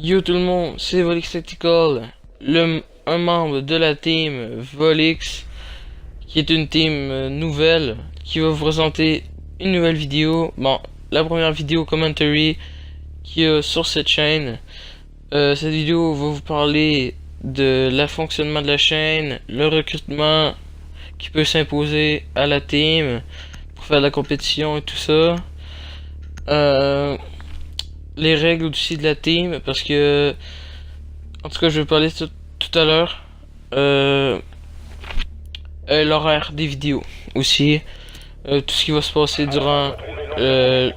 Yo tout le monde, c'est Volix Tactical, un membre de la team Volix, qui est une team nouvelle, qui va vous présenter une nouvelle vidéo. Bon, la première vidéo commentary qui est sur cette chaîne. Cette vidéo va vous parler de la fonctionnement de la chaîne, le recrutement qui peut s'imposer à la team pour faire de la compétition et tout ça. Les règles aussi de la team, parce que en tout cas je vais parler tout à l'heure. L'horaire des vidéos aussi, tout ce qui va se passer durant le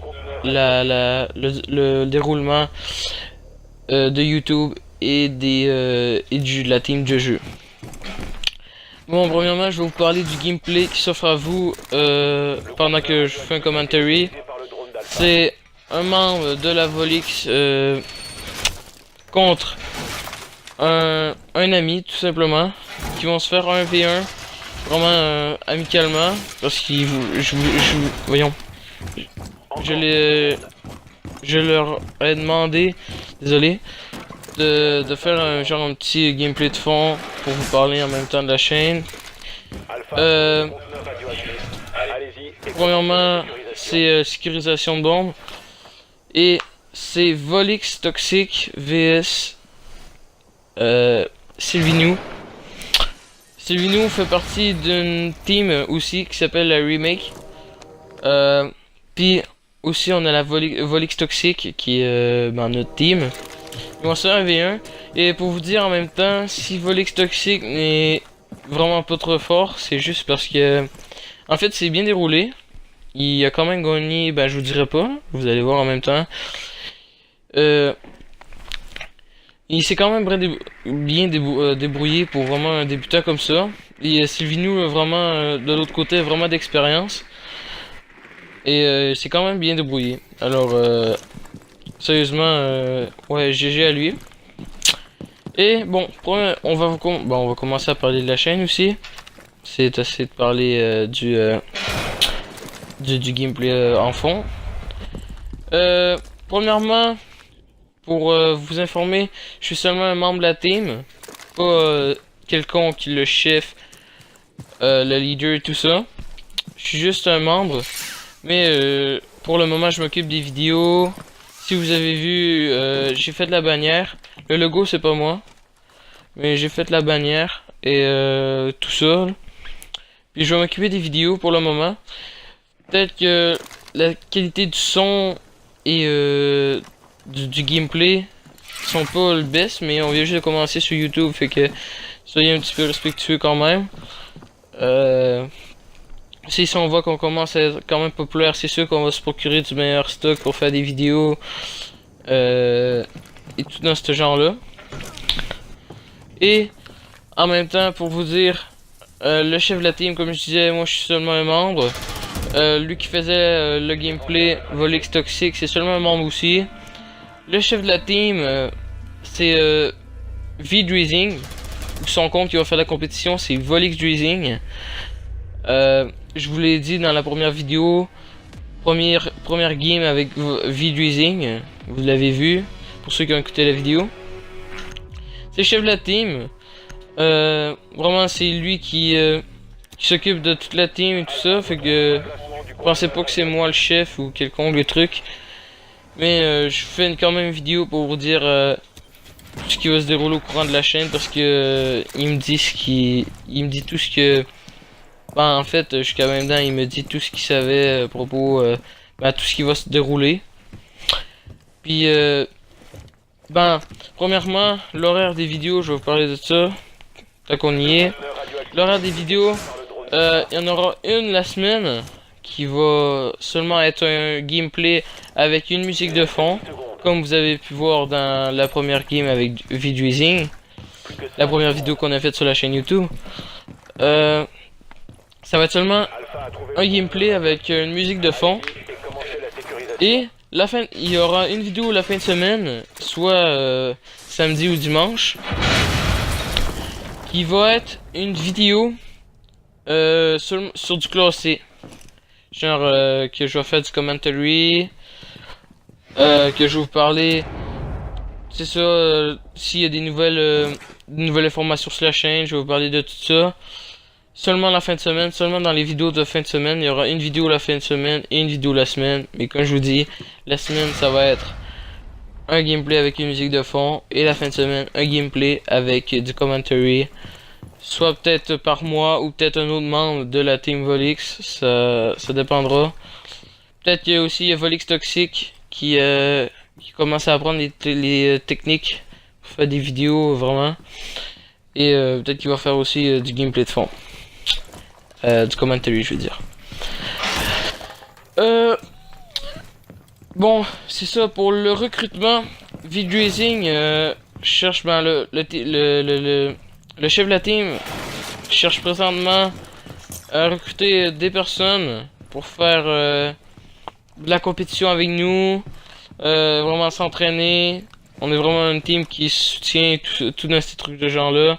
déroulement de YouTube et de la team de jeu. Bon, premièrement, je vais vous parler du gameplay qui s'offre à vous pendant que je fais un commentary. C'est un membre de la Volix contre un ami, tout simplement, qui vont se faire un 1v1 vraiment amicalement, parce qu'il voyons, je leur ai demandé, désolé, de faire un petit gameplay de fond pour vous parler en même temps de la chaîne. Premièrement, c'est sécurisation de bombes, et c'est Volix Toxic vs Sylvinou. Sylvinou fait partie d'une team aussi qui s'appelle la Remake. Puis aussi on a la Volix Toxic qui est notre team. Ils vont se faire un V1. Et pour vous dire en même temps, si Volix Toxic n'est vraiment pas trop fort, c'est juste parce que en fait c'est bien déroulé. Il a quand même gagné, je vous dirai pas, vous allez voir en même temps. Il s'est quand même bien débrouillé pour vraiment un débutant comme ça. Et Sylvinou vraiment de l'autre côté vraiment d'expérience. Et c'est quand même bien débrouillé. Alors sérieusement, ouais, GG à lui. Et bon, on va commencer à parler de la chaîne aussi. C'est assez de parler du gameplay en fond. Premièrement, pour vous informer, je suis seulement un membre de la team, pas quelconque le chef, le leader et tout ça. Je suis juste un membre, mais pour le moment je m'occupe des vidéos. Si vous avez vu, j'ai fait de la bannière. Le logo c'est pas moi, mais j'ai fait de la bannière et tout ça. Puis je vais m'occuper des vidéos pour le moment. Peut-être que la qualité du son et du gameplay sont pas le best, mais on vient juste de commencer sur YouTube, fait que soyez un petit peu respectueux quand même. Si on voit qu'on commence à être quand même populaire, c'est sûr qu'on va se procurer du meilleur stock pour faire des vidéos et tout dans ce genre là. Et en même temps, pour vous dire, le chef de la team, comme je disais, moi je suis seulement un membre. Lui qui faisait le gameplay Volix Toxic, c'est seulement un membre aussi. Le chef de la team, c'est V-Dreezing. Son compte qui va faire la compétition, c'est Volix Dreezing. Je vous l'ai dit dans la première vidéo, première game avec V-Dreezing. Vous l'avez vu, pour ceux qui ont écouté la vidéo. C'est le chef de la team. Vraiment, c'est lui qui s'occupe de toute la team et tout ça. Fait que pensez pas que c'est moi le chef ou quelconque le truc. Mais je fais quand même une vidéo pour vous dire tout ce qui va se dérouler au courant de la chaîne, parce que il me dit tout ce que en fait jusqu'à maintenant il me dit tout ce qu'il savait à propos tout ce qui va se dérouler. Puis premièrement, l'horaire des vidéos, je vais vous parler de ça tant qu'on y est. L'horaire des vidéos, il y en aura une la semaine qui va seulement être un gameplay avec une musique de fond, comme vous avez pu voir dans la première game avec V-Dreezing, la première vidéo qu'on a faite sur la chaîne YouTube. Ça va être seulement un gameplay avec une musique de fond, et il y aura une vidéo la fin de semaine, soit samedi ou dimanche, qui va être une vidéo sur du classé. Genre que je vais faire du commentary, que je vais vous parler c'est ça, s'il y a des nouvelles informations sur la chaîne, je vais vous parler de tout ça. Seulement la fin de semaine, seulement dans les vidéos de fin de semaine, il y aura une vidéo la fin de semaine et une vidéo la semaine. Mais comme je vous dis, la semaine ça va être un gameplay avec une musique de fond et la fin de semaine un gameplay avec du commentary. Soit peut-être par moi ou peut-être un autre membre de la team Volix, ça dépendra. Peut-être qu'il y a aussi Volix Toxic qui commence à apprendre les techniques pour faire des vidéos vraiment. Et peut-être qu'il va faire aussi du gameplay de fond. Du commentary, je veux dire. Bon, c'est ça pour le recrutement. Vidraising cherche ben, le chef de la team cherche présentement à recruter des personnes pour faire de la compétition avec nous, vraiment s'entraîner. On est vraiment une team qui soutient tout dans ces trucs de genre là.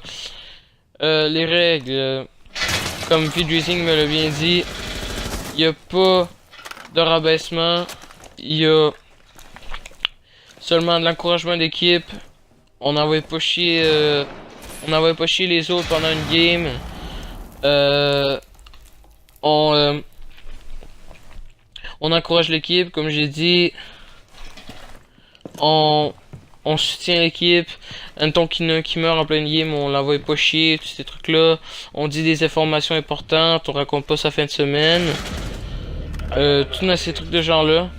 Les règles, comme Vidraising me l'a bien dit, il n'y a pas de rabaissement, il y a seulement de l'encouragement d'équipe. On n'envoie pas chier, les autres pendant une game. On encourage l'équipe, comme j'ai dit. On soutient l'équipe. Un ton qui meurt en pleine game, on l'envoie pas chier, tous ces trucs là. On dit des informations importantes, on raconte pas sa fin de semaine. Tout dans ces trucs de genre là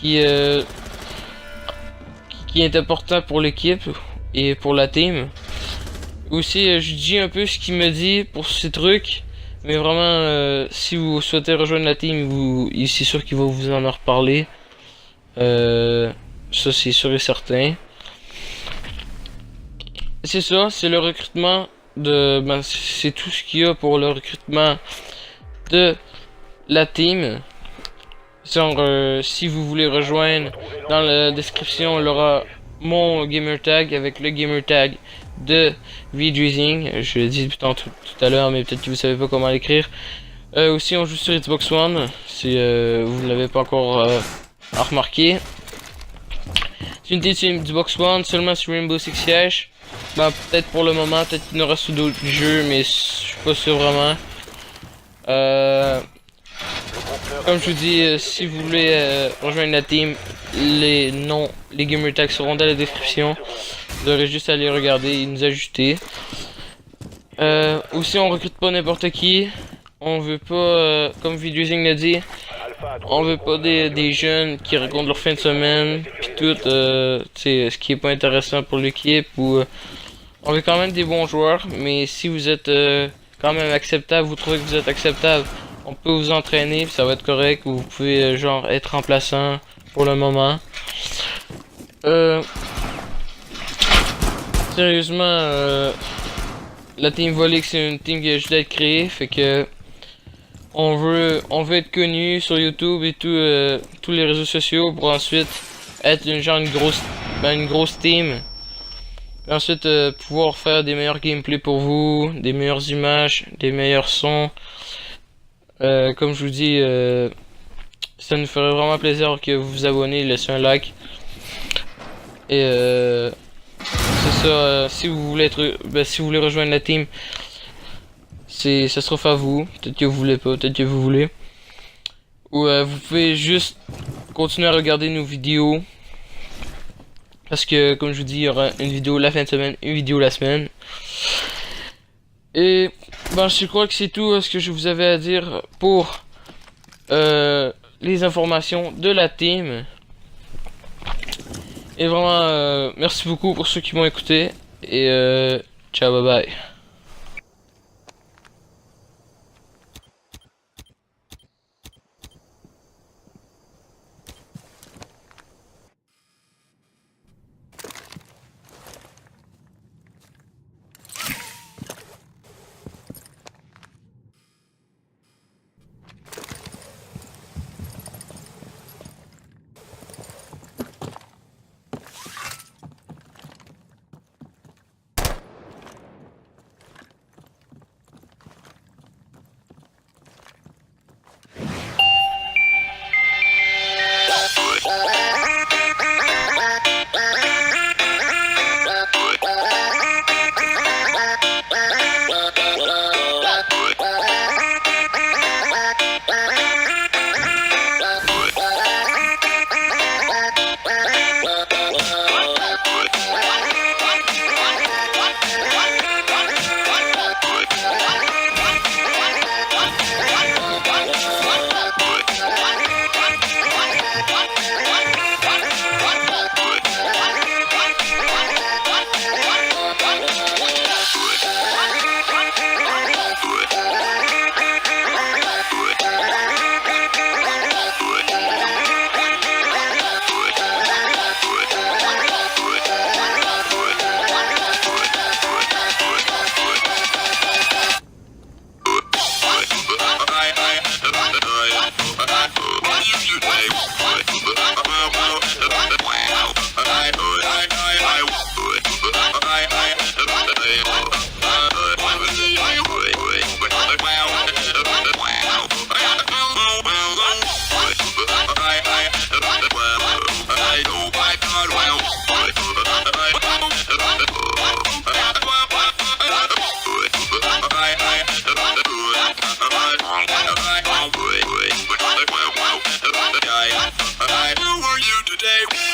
qui est important pour l'équipe et pour la team. Aussi, je dis un peu ce qu'il me dit pour ces trucs, mais vraiment, si vous souhaitez rejoindre la team, c'est sûr qu'il va vous en reparler. Ça c'est sûr et certain. C'est ça, c'est le recrutement de, ben, c'est tout ce qu'il y a pour le recrutement de la team. Genre, si vous voulez rejoindre, dans la description, il y aura mon gamer tag avec le gamer tag de Vidraising. Je l'ai dit tout à l'heure, mais peut-être que vous savez pas comment l'écrire. Aussi, on joue sur Xbox One, si vous ne l'avez pas encore remarqué. C'est une team Xbox One, seulement sur Rainbow Six Siege. Ben, peut-être pour le moment, peut-être qu'il y en aura sur d'autres jeux, mais je suis pas sûr vraiment. Comme je vous dis, si vous voulez rejoindre la team, les noms, les gamer tags seront dans la description. Vous aurez juste à les regarder et nous ajuster. Aussi, on recrute pas n'importe qui. On veut pas, comme Vidraising l'a dit, on veut pas des jeunes qui racontent leur fin de semaine, puis tout, ce qui est pas intéressant pour l'équipe. Ou on veut quand même des bons joueurs, mais si vous êtes quand même acceptable, vous trouvez que vous êtes acceptable, on peut vous entraîner, ça va être correct. Ou vous pouvez genre être remplaçant pour le moment. Sérieusement, la team Volix c'est une team qui a juste d'être créée, fait que on veut être connu sur YouTube et tous les réseaux sociaux pour ensuite être une grosse team. Et ensuite pouvoir faire des meilleurs gameplays pour vous, des meilleures images, des meilleurs sons. Comme je vous dis, ça nous ferait vraiment plaisir que vous vous abonnez, laissez un like. Et c'est ça, si vous voulez rejoindre la team, ça se refait à vous. Peut-être que vous voulez pas, peut-être que vous voulez. Ou vous pouvez juste continuer à regarder nos vidéos. Parce que comme je vous dis, il y aura une vidéo la fin de semaine, une vidéo la semaine. Et ben je crois que c'est tout ce que je vous avais à dire pour les informations de la team. Et vraiment merci beaucoup pour ceux qui m'ont écouté. Et ciao, bye bye. baby.